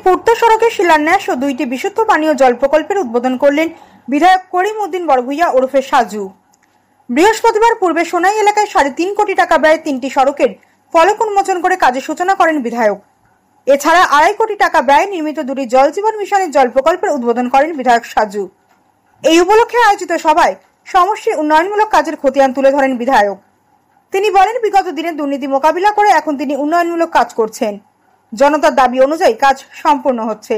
পূর্ত সড়কের শিলান্যাস ও 2টি বিশুদ্ধ পানীয় জল প্রকল্পের উদ্বোধন করলেন বিধায়ক করিম উদ্দিন বড়ভূইয়া ওরফে সাজু। বৃহস্পতিবার পূর্বে সোনাই এলাকায় 3.5 কোটি টাকা ব্যয়ে 3টি সড়কের ফলক উন্মোচন করে কাজের সূচনা করেন বিধায়ক। এছাড়া 2.5 কোটি টাকা ব্যয়ে নির্মিত 2টি জল জীবন মিশনের জল প্রকল্পের উদ্বোধন করেন বিধায়ক সাজু। এই উপলক্ষে আয়োজিত সভায় সমষ্টির উন্নয়নমূলক কাজের খতিয়ান তুলে ধরেন বিধায়ক। তিনি বলেন, বিগত দিনে দুর্নীতি মোকাবিলা করে এখন তিনি উন্নয়নমূলক কাজ করছেন। জনতার দাবি অনুযায়ী কাজ সম্পূর্ণ হচ্ছে।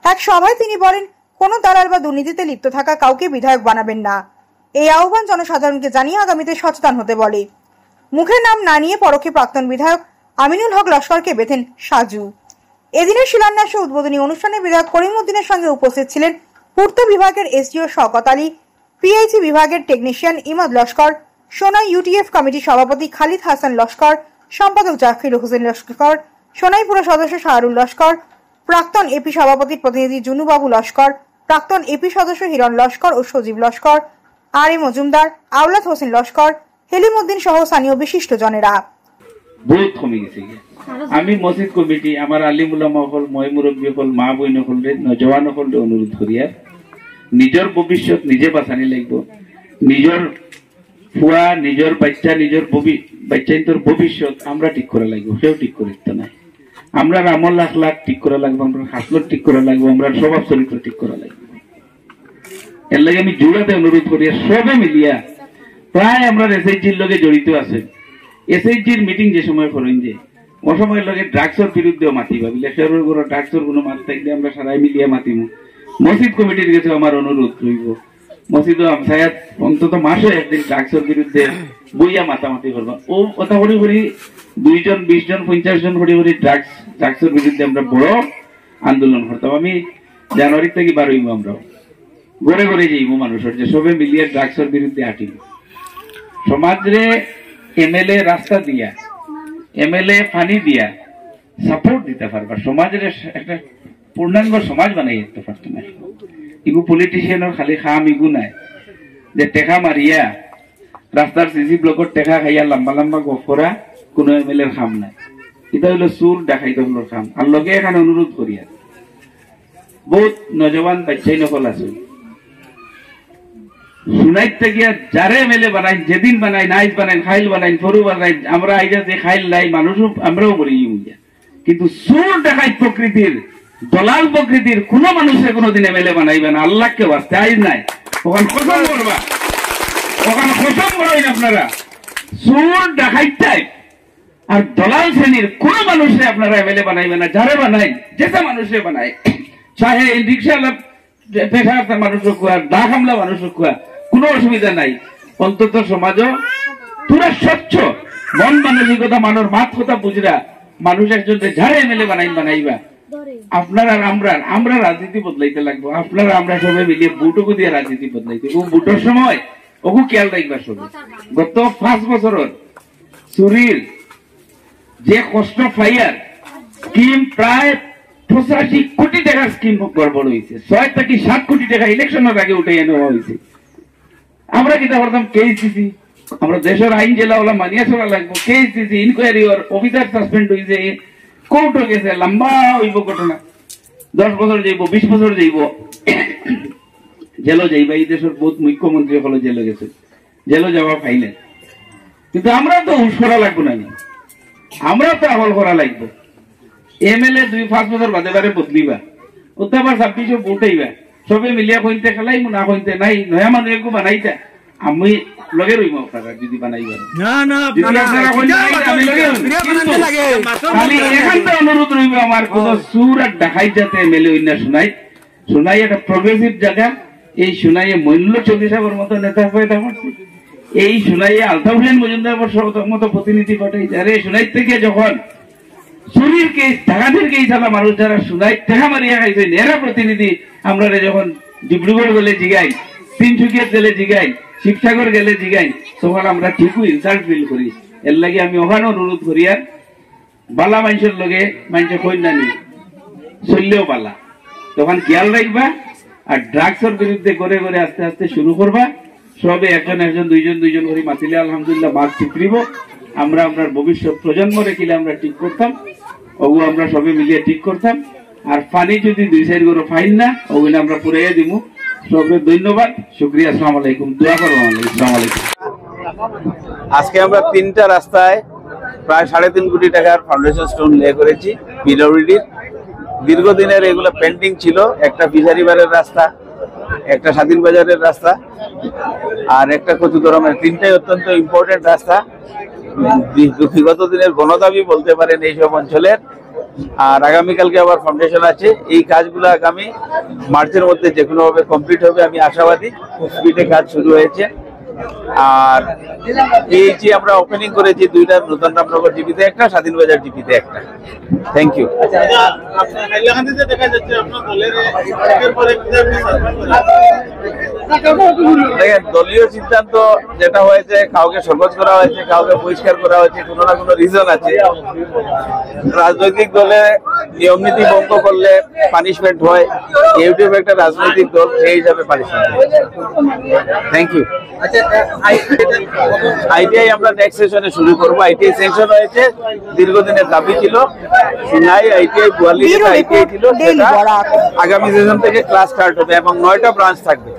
এক সভায় তিনি বলেন, কোনো দালাল বা দুর্নীতিতে লিপ্ত থাকা কাউকে বিধায়ক বানাবেন না। এই আহ্বান জনসাধারণকে জানিয়ে আগামীতে সচেতন হতে বলে। মুখে নাম না নিয়ে পরোক্ষে প্রাক্তন বিধায়ক আমিনুল হক লস্করকে বেঁধেন সাজু। এদিনের শিলান্যাস ও উদ্বোধনী অনুষ্ঠানে বিধায়ক করিম উদ্দিনের সঙ্গে উপস্থিত ছিলেন পূর্ত বিভাগের এসডিও শওকত আলী, পিএইচি বিভাগের টেকনিশিয়ান ইমাদ লস্কর, সোনাই ইউটিএফ কমিটির সভাপতি খালিদ হাসান লস্কর, সম্পাদক জাকির হোসেন লস্কর, সোনাই পুর সদস্য শাহরুল লস্কর, প্রাক্তন এপি সভাপতির প্রতিনিধি জুনুবাবু লস্কর, প্রাক্তন এপি সদস্য হিরণ লস্কর ও সজীব লস্কর, আর এ মজুমদার, আওলাদ হোসেন লস্কর, হেলিমউদ্দিন সহ স্থানীয় বিশিষ্ট জনেরা। বহুত কমে গেছে। আমি মসজিদ কমিটি আমার আলিমুল্লামা হল, মই মুরব্বী হল, মা বইন হলে, নজওয়ান হলে অনুরোধ করিয়া নিজের ভবিষ্যৎ নিজে বাঁচানি লাগব। নিজের ফুয়া, নিজের বাচ্চা, নিজের বাচ্চাইন্তর ভবিষ্যৎ আমরা ঠিক করা লাগবো, সেও ঠিক করে দিতে নাই। আমরা আমল আখলাক ঠিক করা লাগবো, আমরা হাসলত ঠিক করা লাগবো, আমরা স্বভাব চরিত্র ঠিক করা লাগবো। এর লাগে আমি জোড়াতে অনুরোধ করি সবে মিলিয়া, প্রায় আমরা এসএইচজির লগে জড়িত আছে। এসএইচজির মিটিং যে সময় করেন যে ও সময় লগে ড্রাগসের বিরুদ্ধেও মাতি ভাবিলে শহরের কোনো ড্রাগসের কোনো মাত থাকলে আমরা সবাই মিলিয়া মাতিমু। মসজিদ কমিটির কাছে আমার অনুরোধ রইব, মসজিদ আমসায়াত অন্তত মাসে একদিন ড্রাগসের বিরুদ্ধে বইয়া মাতামাতি করবা। ও কথা করি করি 2 জন 20 জন 50 জন করি করি ড্রাগসের বিরুদ্ধে আমরা বড় আন্দোলন করতাম। আমি জানুয়ারি থেকে বার হইব, আমরা ঘরে ঘরে যাইব মানুষের যে সবে মিলিয়ে ড্রাগসের বিরুদ্ধে হাঁটিব। সমাজে এমএলএ রাস্তা দিয়া, এমএলএ পানি দিয়া সাপোর্ট দিতে পারবা, সমাজের একটা পূর্ণাঙ্গ সমাজ বানাই দিতে পারতো না। ইগু পলিটিশিয়ানের খালি খাম ইগু নাই যে টেকা মারিয়া রাস্তার সিসি ব্লকের টেকা খাইয়া লম্বা লম্বা গপ করা, কোনো এমএলএর খাম নাই। এটা হইলো চুর ডাকাইতে হলো খাম। আর লগে এখানে অনুরোধ করিয়া বহুত নজওয়ান বাচ্চাই নকল আছে শুনাইতে গিয়া যারে এমএলএ বানাই, যেদিন বানাই, নাইজ বানাই, খাইল বানাই, ফরু বানাই, আমরা আইজা যে খাইল নাই মানুষও আমরাও বলি ইউজা। কিন্তু চোর ডাকাই প্রকৃতির, দলাল প্রকৃতির কোন মানুষে কোনোদিন এমএলএ বানাইবে না। আল্লাহকে বাঁচতে আইজ নাই, ওখানে খসম করবা, ওখানে খসম করেন আপনারা। চোর ডাকাই টাইপ আর দলাল শ্রেণীর কোন মানুষে আপনারা এমএলএ বানাইবে না। যারে বানাই, যেটা মানুষে বানায়, চাহে রিক্সাওয়ালা পেশা মানুষ রক্ষা, ডাক হামলা মানুষ রক্ষা, কোনো অসুবিধা নাই। অন্তত সমাজও পুরা স্বচ্ছ মন মানসিকতা, মানুষ মাত কথা বুঝরা মানুষ একজন যারা এমএলএ বানাইবা। আপনারা আমরা রাজনীতি বদলাইতে লাগবো। আপনারা আমরা সবাই মিলিয়ে বুটকু দিয়ে রাজনীতি বদলাইতে, বুটোর সময় ওকু খেয়াল রাখবা সবাই। গত 5 বছরের চুরির যে কষ্ট ফাইয়ার স্কিম, প্রায় 85 কোটি টাকার স্কিম গড়বড় হয়েছে। 6 থেকে 7 কোটি টাকা ইলেকশনের আগে উঠে নেওয়া হয়েছে। আমরা কিনা করতাম কেস দিছি, আমরা দেশের আইন জেলা ওলা মানিয়া চলা লাগবো। কেস দিছি, ইনকোয়ারি ওর অফিসার সাসপেন্ড হয়েছে, কোর্টও গেছে, লম্বা হইব ঘটনা। 10 বছর যাইব, 20 বছর যাইব, জেলও যাইবা। এই দেশের বহুত মুখ্যমন্ত্রী হলো জেলে গেছে, জেলও যাওয়া ফাইলে। কিন্তু আমরা তো হুশ করা লাগবো না, আমরা তো আমল করা লাগবো। এমএলএ 2-5 বছর বাদে বারে বদলিবা, ওতে আবার 26 ভোট হইবা, সবে মিলিয়া কইতে খেলাই না কইতে নাই, নয়া মানুষ একটু বানাইতা আমি লগে রইব। আপনারা যদি বানাইবা না না খালি এখানটা অনুরোধ রইব আমার, কোন সুর আর ডাকাই যাতে এমএলএ হই না। শোনাই একটা প্রগ্রেসিভ জায়গা। এই শোনাইয়ে মূল্য 40 সাহেবের মতো নেতা পয়দা করছে। এই শোনাইয়ে আলতাফ হোসেন মজুমদার মতো প্রতিনিধি পাঠাই। যারে শোনাই থেকে যখন চুরির কেস, ডাকাতির কেস আলা মানুষ যারা শুনাই টেকা মারিয়া খাইছে, এরা প্রতিনিধি আমরা যখন ডিব্রুগড় গেলে জিগাই, তিনসুকিয়া গেলে জিগাই, শিবসাগর গেলে জিগাই, তখন আমরা ঠিকই ইনসাল্ট ফিল করি। এর লাগে আমি ওখানে অনুরোধ করি, আর বালা মানুষের লগে মানুষের কই না নি চললেও বালা, তখন খেয়াল রাখবা। আর ড্রাগসের বিরুদ্ধে করে করে আস্তে আস্তে শুরু করবা। সবে একজন 2জন করে মাতিলে আলহামদুলিল্লাহ মাছ চিত্রিব। আমরা ভবিষ্যৎ প্রজন্ম রেখিলে আমরা ঠিক করতাম, ওগু আমরা সবে মিলিয়ে ঠিক করতাম। আর পানি যদি 2-4 গরো ফাইন না ওগুলো আমরা পুরাইয়া দিব। সবকে ধন্যবাদ, শুকরিয়া, আসসালামু আলাইকুম, দোয়া করবো। আসসালামু আলাইকুম। আজকে আমরা 3টা রাস্তায় প্রায় 3.5 কোটি টাকার ফাউন্ডেশন স্টোন লে করেছি। পিডব্লিউডির দীর্ঘদিনের এগুলো পেন্ডিং ছিল। একটা ফিশারিবারের রাস্তা, একটা স্বাধীন বাজারের রাস্তা, আর একটা কচুদরমের। 3টাই অত্যন্ত ইম্পর্টেন্ট রাস্তা, বিগত দিনের গণদাবি বলতে পারেন এইসব অঞ্চলের। আর আগামীকালকে আবার ফাউন্ডেশন আছে। এই কাজগুলো আগামী মার্চের মধ্যে যে কোনো ভাবে কমপ্লিট হবে, আমি আশাবাদী। খুব স্পিডে কাজ শুরু হয়েছে। আর পিএইচি আমরা ওপেনিং করেছি 2টা, নতুন রামনগর জিপিতে একটা, স্বাধীন বাজার জিপিতে একটা। Thank you. দেখেন, দলীয় সিদ্ধান্ত যেটা হয়েছে, কাউকে সরবত করা হয়েছে, কাউকে বহিষ্কার করা হয়েছে, কোনো না কোনো রিজন আছে। রাজনৈতিক দলে নিয়ম নীতি ভঙ্গ করলে পানিশমেন্ট হয়। ইউটিউব একটা রাজনৈতিক দল, সেই হিসাবে পানিশমেন্ট। Thank you. আইটিআই আমরা নেক্সট সেশনে শুরু করবো। আইটিআই সেশন হয়েছে, দীর্ঘদিনের দাবি ছিল। সিনাই আইটিআই, গোয়ালি আইটিআই ছিল, সেটা আগামী সেশন থেকে ক্লাস স্টার্ট হবে এবং 9টা ব্রাঞ্চ থাকবে।